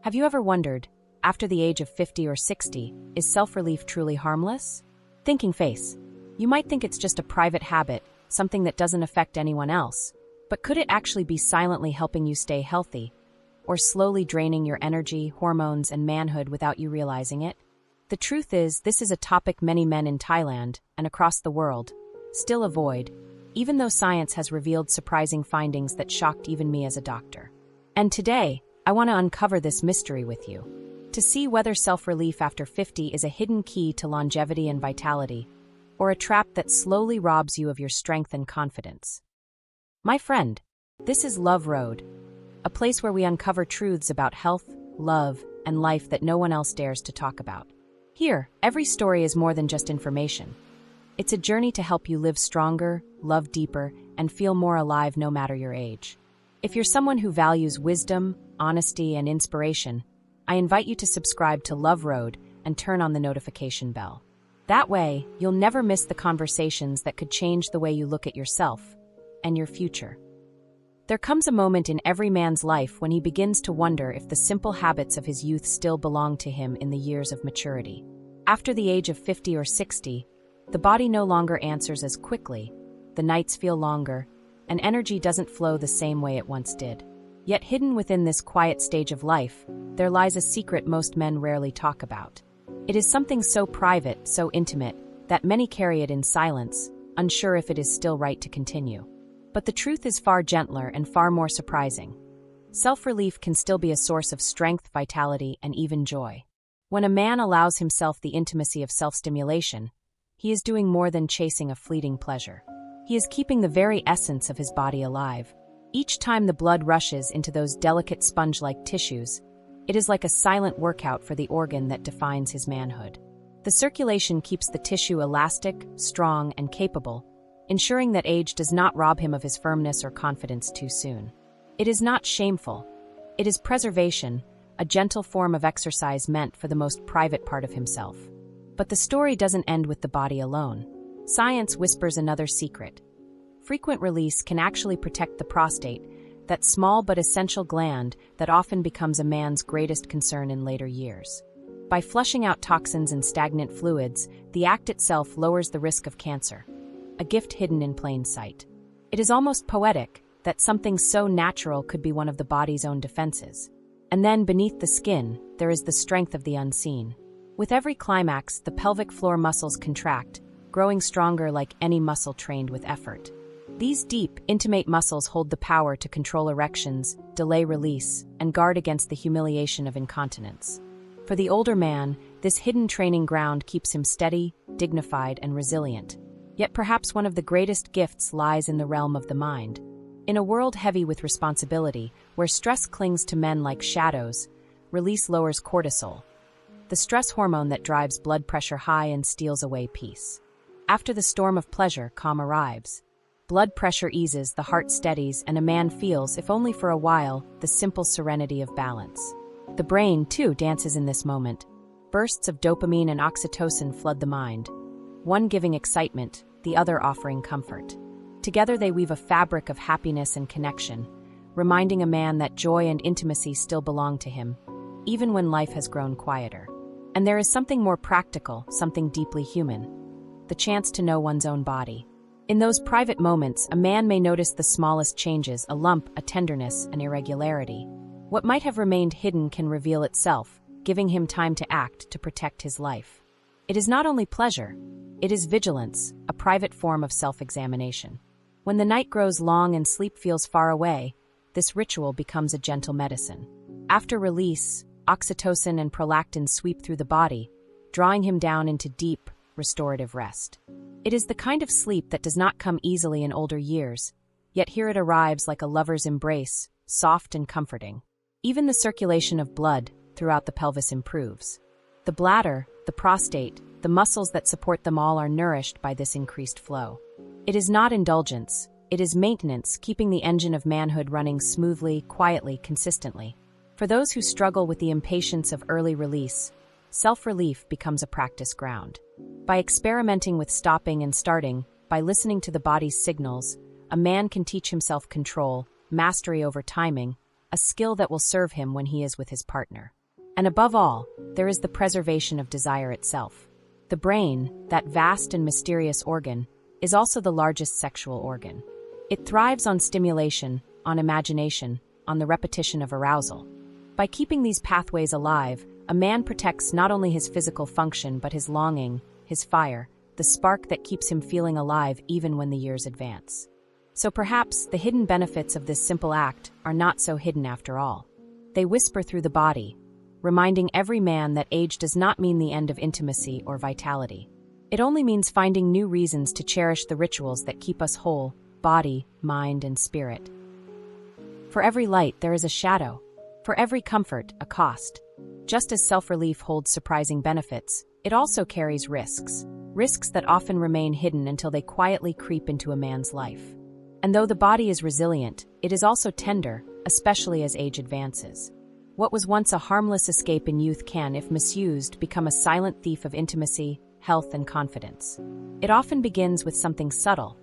Have you ever wondered, after the age of 50 or 60, is self-relief truly harmless? Thinking face. You might think it's just a private habit, something that doesn't affect anyone else. But could it actually be silently helping you stay healthy, or slowly draining your energy, hormones, and manhood without you realizing it? The truth is, this is a topic many men in Thailand, and across the world, still avoid, even though science has revealed surprising findings that shocked even me as a doctor. And today, I want to uncover this mystery with you, to see whether self-relief after 50 is a hidden key to longevity and vitality, or a trap that slowly robs you of your strength and confidence. My friend, this is Love Road, a place where we uncover truths about health, love, and life that no one else dares to talk about. Here, every story is more than just information. It's a journey to help you live stronger, love deeper, and feel more alive no matter your age. If you're someone who values wisdom, honesty, and inspiration, I invite you to subscribe to Love Road and turn on the notification bell. That way, you'll never miss the conversations that could change the way you look at yourself and your future. There comes a moment in every man's life when he begins to wonder if the simple habits of his youth still belong to him in the years of maturity. After the age of 50 or 60, the body no longer answers as quickly, the nights feel longer, and energy doesn't flow the same way it once did. Yet hidden within this quiet stage of life, there lies a secret most men rarely talk about. It is something so private, so intimate, that many carry it in silence, unsure if it is still right to continue. But the truth is far gentler and far more surprising. Self-relief can still be a source of strength, vitality, and even joy. When a man allows himself the intimacy of self-stimulation, he is doing more than chasing a fleeting pleasure. He is keeping the very essence of his body alive. Each time the blood rushes into those delicate sponge-like tissues, it is like a silent workout for the organ that defines his manhood. The circulation keeps the tissue elastic, strong, and capable, ensuring that age does not rob him of his firmness or confidence too soon. It is not shameful. It is preservation, a gentle form of exercise meant for the most private part of himself. But the story doesn't end with the body alone. Science whispers another secret. Frequent release can actually protect the prostate, that small but essential gland that often becomes a man's greatest concern in later years. By flushing out toxins and stagnant fluids, the act itself lowers the risk of cancer, a gift hidden in plain sight. It is almost poetic that something so natural could be one of the body's own defenses. And then beneath the skin, there is the strength of the unseen. With every climax, the pelvic floor muscles contract, growing stronger like any muscle trained with effort. These deep, intimate muscles hold the power to control erections, delay release, and guard against the humiliation of incontinence. For the older man, this hidden training ground keeps him steady, dignified, and resilient. Yet perhaps one of the greatest gifts lies in the realm of the mind. In a world heavy with responsibility, where stress clings to men like shadows, release lowers cortisol, the stress hormone that drives blood pressure high and steals away peace. After the storm of pleasure, calm arrives. Blood pressure eases, the heart steadies, and a man feels, if only for a while, the simple serenity of balance. The brain, too, dances in this moment. Bursts of dopamine and oxytocin flood the mind, one giving excitement, the other offering comfort. Together they weave a fabric of happiness and connection, reminding a man that joy and intimacy still belong to him, even when life has grown quieter. And there is something more practical, something deeply human: the chance to know one's own body. In those private moments, a man may notice the smallest changes, a lump, a tenderness, an irregularity. What might have remained hidden can reveal itself, giving him time to act to protect his life. It is not only pleasure, it is vigilance, a private form of self-examination. When the night grows long and sleep feels far away, this ritual becomes a gentle medicine. After release, oxytocin and prolactin sweep through the body, drawing him down into deep, restorative rest. It is the kind of sleep that does not come easily in older years, yet here it arrives like a lover's embrace, soft and comforting. Even the circulation of blood throughout the pelvis improves. The bladder, the prostate, the muscles that support them all are nourished by this increased flow. It is not indulgence, it is maintenance, keeping the engine of manhood running smoothly, quietly, consistently. For those who struggle with the impatience of early release, self-relief becomes a practice ground. By experimenting with stopping and starting, by listening to the body's signals, a man can teach himself control, mastery over timing, a skill that will serve him when he is with his partner. And above all, there is the preservation of desire itself. The brain, that vast and mysterious organ, is also the largest sexual organ. It thrives on stimulation, on imagination, on the repetition of arousal. By keeping these pathways alive, a man protects not only his physical function but his longing, his fire, the spark that keeps him feeling alive even when the years advance. So perhaps the hidden benefits of this simple act are not so hidden after all. They whisper through the body, reminding every man that age does not mean the end of intimacy or vitality. It only means finding new reasons to cherish the rituals that keep us whole, body, mind, and spirit. For every light, there is a shadow. For every comfort, a cost. Just as self-relief holds surprising benefits, it also carries risks. Risks that often remain hidden until they quietly creep into a man's life. And though the body is resilient, it is also tender, especially as age advances. What was once a harmless escape in youth can, if misused, become a silent thief of intimacy, health, and confidence. It often begins with something subtle,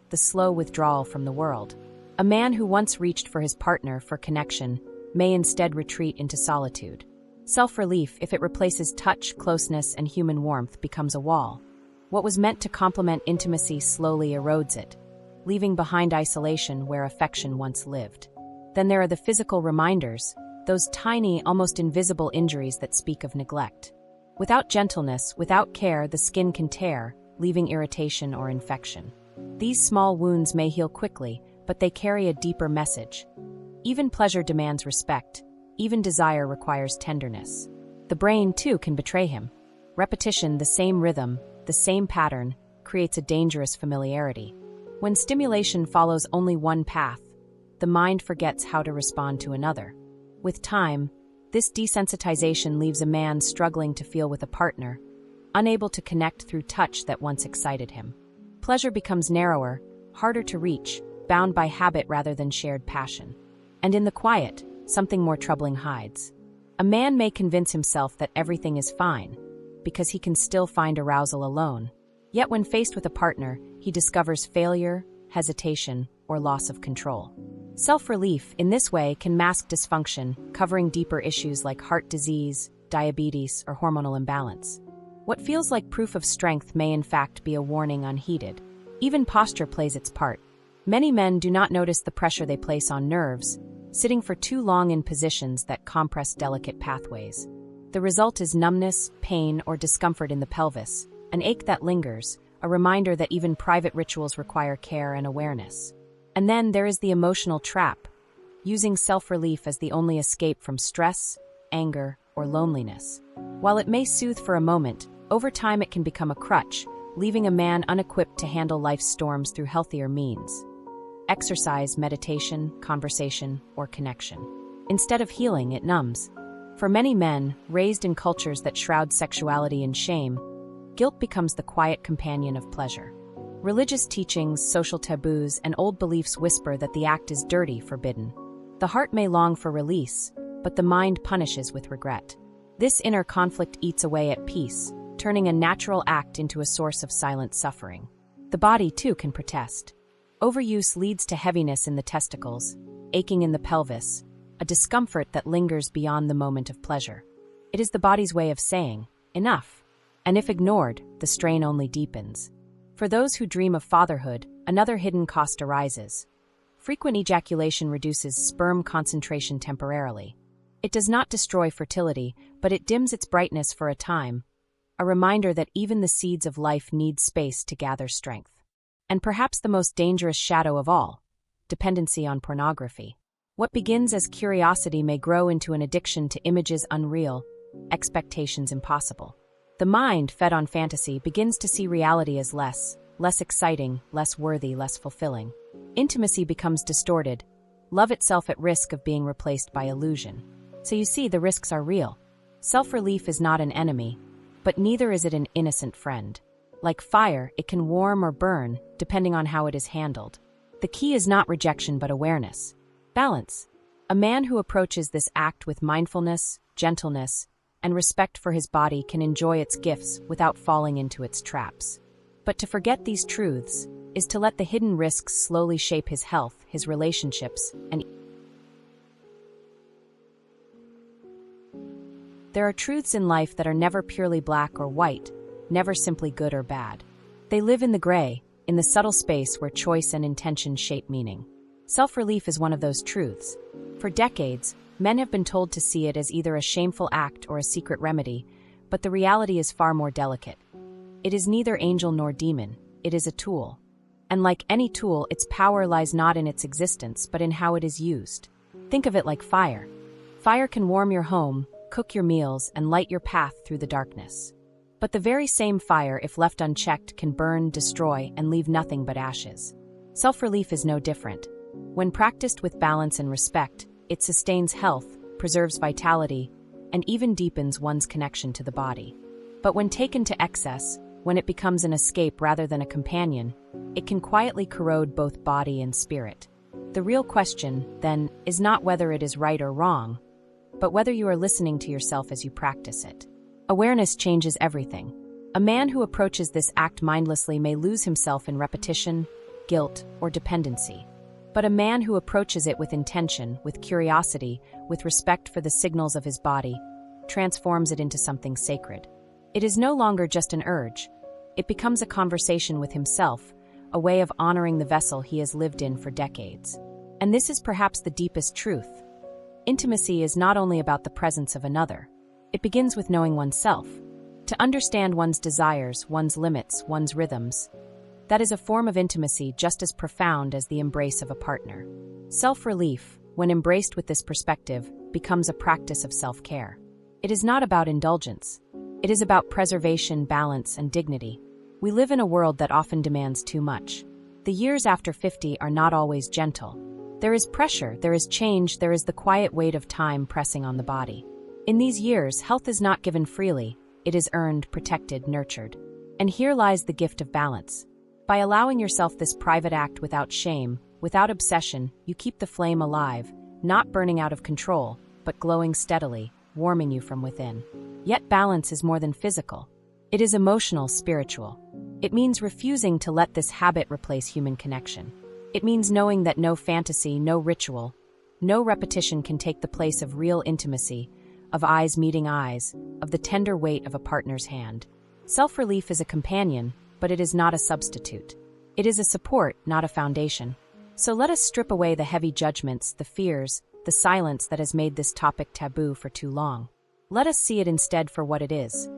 the slow withdrawal from the world. A man who once reached for his partner for connection may instead retreat into solitude. Self-relief, if it replaces touch, closeness, and human warmth, becomes a wall. What was meant to complement intimacy slowly erodes it, leaving behind isolation where affection once lived. Then there are the physical reminders, those tiny, almost invisible injuries that speak of neglect. Without gentleness, without care, the skin can tear, leaving irritation or infection. These small wounds may heal quickly, but they carry a deeper message. Even pleasure demands respect. Even desire requires tenderness. The brain, too, can betray him. Repetition, the same rhythm, the same pattern, creates a dangerous familiarity. When stimulation follows only one path, the mind forgets how to respond to another. With time, this desensitization leaves a man struggling to feel with a partner, unable to connect through touch that once excited him. Pleasure becomes narrower, harder to reach, bound by habit rather than shared passion. And in the quiet, something more troubling hides. A man may convince himself that everything is fine, because he can still find arousal alone. Yet when faced with a partner, he discovers failure, hesitation, or loss of control. Self-relief, in this way, can mask dysfunction, covering deeper issues like heart disease, diabetes, or hormonal imbalance. What feels like proof of strength may in fact be a warning unheeded. Even posture plays its part. Many men do not notice the pressure they place on nerves, sitting for too long in positions that compress delicate pathways. The result is numbness, pain, or discomfort in the pelvis, an ache that lingers, a reminder that even private rituals require care and awareness. And then there is the emotional trap, using self-relief as the only escape from stress, anger, or loneliness. While it may soothe for a moment, over time it can become a crutch, leaving a man unequipped to handle life's storms through healthier means. Exercise, meditation, conversation, or connection. Instead of healing, it numbs. For many men, raised in cultures that shroud sexuality in shame, guilt becomes the quiet companion of pleasure. Religious teachings, social taboos, and old beliefs whisper that the act is dirty, forbidden. The heart may long for release, but the mind punishes with regret. This inner conflict eats away at peace, turning a natural act into a source of silent suffering. The body, too, can protest. Overuse leads to heaviness in the testicles, aching in the pelvis, a discomfort that lingers beyond the moment of pleasure. It is the body's way of saying, enough. And if ignored, the strain only deepens. For those who dream of fatherhood, another hidden cost arises. Frequent ejaculation reduces sperm concentration temporarily. It does not destroy fertility, but it dims its brightness for a time, a reminder that even the seeds of life need space to gather strength. And perhaps the most dangerous shadow of all, dependency on pornography. What begins as curiosity may grow into an addiction to images unreal, expectations impossible. The mind, fed on fantasy, begins to see reality as less exciting, less worthy, less fulfilling. Intimacy becomes distorted, love itself at risk of being replaced by illusion. So you see, the risks are real. Self-relief is not an enemy, but neither is it an innocent friend. Like fire, it can warm or burn, depending on how it is handled. The key is not rejection but awareness. Balance. A man who approaches this act with mindfulness, gentleness, and respect for his body can enjoy its gifts without falling into its traps. But to forget these truths is to let the hidden risks slowly shape his health, his relationships, and There are truths in life that are never purely black or white, never simply good or bad. They live in the gray, in the subtle space where choice and intention shape meaning. Self-relief is one of those truths. For decades, men have been told to see it as either a shameful act or a secret remedy, but the reality is far more delicate. It is neither angel nor demon, it is a tool. And like any tool, its power lies not in its existence, but in how it is used. Think of it like fire. Fire can warm your home, cook your meals, and light your path through the darkness. But the very same fire, if left unchecked, can burn, destroy, and leave nothing but ashes. Self-relief is no different. When practiced with balance and respect, it sustains health, preserves vitality, and even deepens one's connection to the body. But when taken to excess, when it becomes an escape rather than a companion, it can quietly corrode both body and spirit. The real question, then, is not whether it is right or wrong, but whether you are listening to yourself as you practice it. Awareness changes everything. A man who approaches this act mindlessly may lose himself in repetition, guilt, or dependency. But a man who approaches it with intention, with curiosity, with respect for the signals of his body, transforms it into something sacred. It is no longer just an urge. It becomes a conversation with himself, a way of honoring the vessel he has lived in for decades. And this is perhaps the deepest truth. Intimacy is not only about the presence of another. It begins with knowing oneself. To understand one's desires, one's limits, one's rhythms. That is a form of intimacy just as profound as the embrace of a partner. Self-relief, when embraced with this perspective, becomes a practice of self-care. It is not about indulgence. It is about preservation, balance, and dignity. We live in a world that often demands too much. The years after 50 are not always gentle. There is pressure, there is change, there is the quiet weight of time pressing on the body. In these years, health is not given freely. It is earned, protected, nurtured. And here lies the gift of balance. By allowing yourself this private act without shame, without obsession, you keep the flame alive, not burning out of control, but glowing steadily, warming you from within. Yet balance is more than physical. It is emotional, spiritual. It means refusing to let this habit replace human connection. It means knowing that no fantasy, no ritual, no repetition can take the place of real intimacy, of eyes meeting eyes, of the tender weight of a partner's hand. Self-relief is a companion, but it is not a substitute. It is a support, not a foundation. So let us strip away the heavy judgments, the fears, the silence that has made this topic taboo for too long. Let us see it instead for what it is.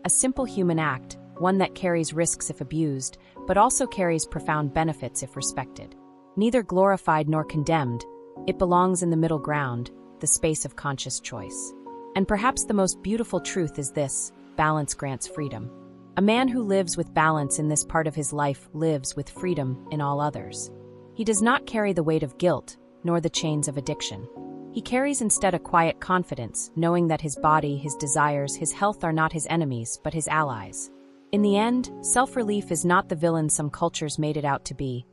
A simple human act, one that carries risks if abused, but also carries profound benefits if respected. Neither glorified nor condemned, it belongs in the middle ground, the space of conscious choice. And perhaps the most beautiful truth is this: balance grants freedom. A man who lives with balance in this part of his life lives with freedom in all others. He does not carry the weight of guilt, nor the chains of addiction. He carries instead a quiet confidence, knowing that his body, his desires, his health are not his enemies, but his allies. In the end, self-relief is not the villain some cultures made it out to be,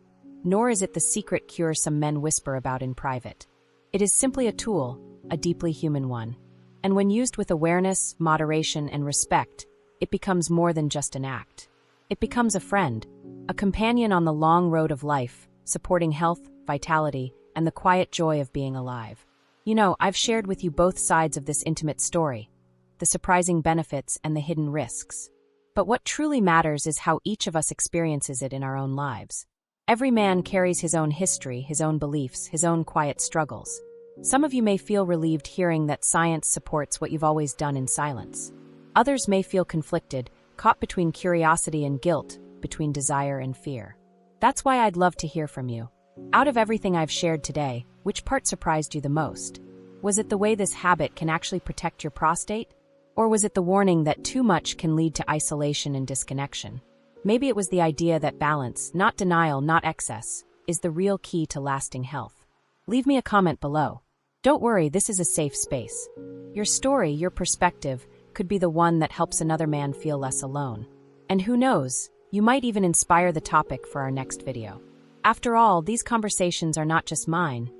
nor is it the secret cure some men whisper about in private. It is simply a tool, a deeply human one. And when used with awareness, moderation, and respect, it becomes more than just an act. It becomes a friend, a companion on the long road of life, supporting health, vitality, and the quiet joy of being alive. You know, I've shared with you both sides of this intimate story, the surprising benefits and the hidden risks. But what truly matters is how each of us experiences it in our own lives. Every man carries his own history, his own beliefs, his own quiet struggles. Some of you may feel relieved hearing that science supports what you've always done in silence. Others may feel conflicted, caught between curiosity and guilt, between desire and fear. That's why I'd love to hear from you. Out of everything I've shared today, which part surprised you the most? Was it the way this habit can actually protect your prostate? Or was it the warning that too much can lead to isolation and disconnection? Maybe it was the idea that balance, not denial, not excess, is the real key to lasting health. Leave me a comment below. Don't worry, this is a safe space. Your story, your perspective, could be the one that helps another man feel less alone. And who knows, you might even inspire the topic for our next video. After all, these conversations are not just mine.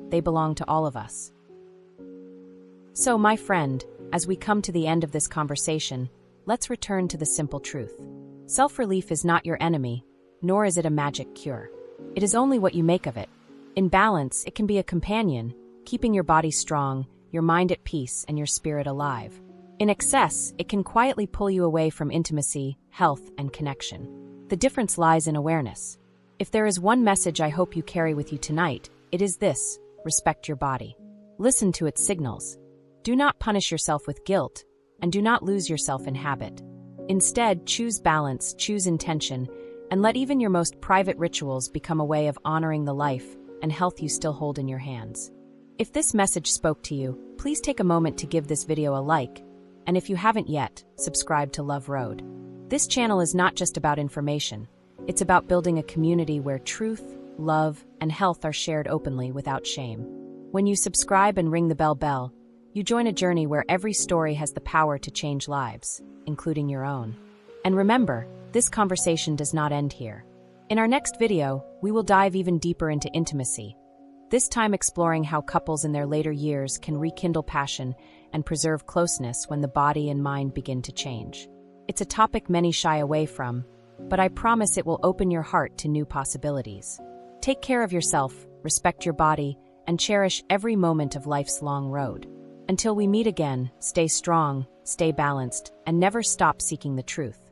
They belong to all of us. So, my friend, as we come to the end of this conversation, let's return to the simple truth. Self-relief is not your enemy, nor is it a magic cure. It is only what you make of it. In balance, it can be a companion, keeping your body strong, your mind at peace, and your spirit alive. In excess, it can quietly pull you away from intimacy, health, and connection. The difference lies in awareness. If there is one message I hope you carry with you tonight, it is this: respect your body. Listen to its signals. Do not punish yourself with guilt, and do not lose yourself in habit. Instead, choose balance, choose intention, and let even your most private rituals become a way of honoring the life and health you still hold in your hands. If this message spoke to you, please take a moment to give this video a like, and if you haven't yet, subscribe to Love Road. This channel is not just about information. It's about building a community where truth, love, and health are shared openly without shame. When you subscribe and ring the bell, you join a journey where every story has the power to change lives, including your own. And remember, this conversation does not end here. In our next video, we will dive even deeper into intimacy, this time exploring how couples in their later years can rekindle passion and preserve closeness when the body and mind begin to change. It's a topic many shy away from, but I promise it will open your heart to new possibilities. Take care of yourself, respect your body, and cherish every moment of life's long road. Until we meet again, stay strong, stay balanced, and never stop seeking the truth.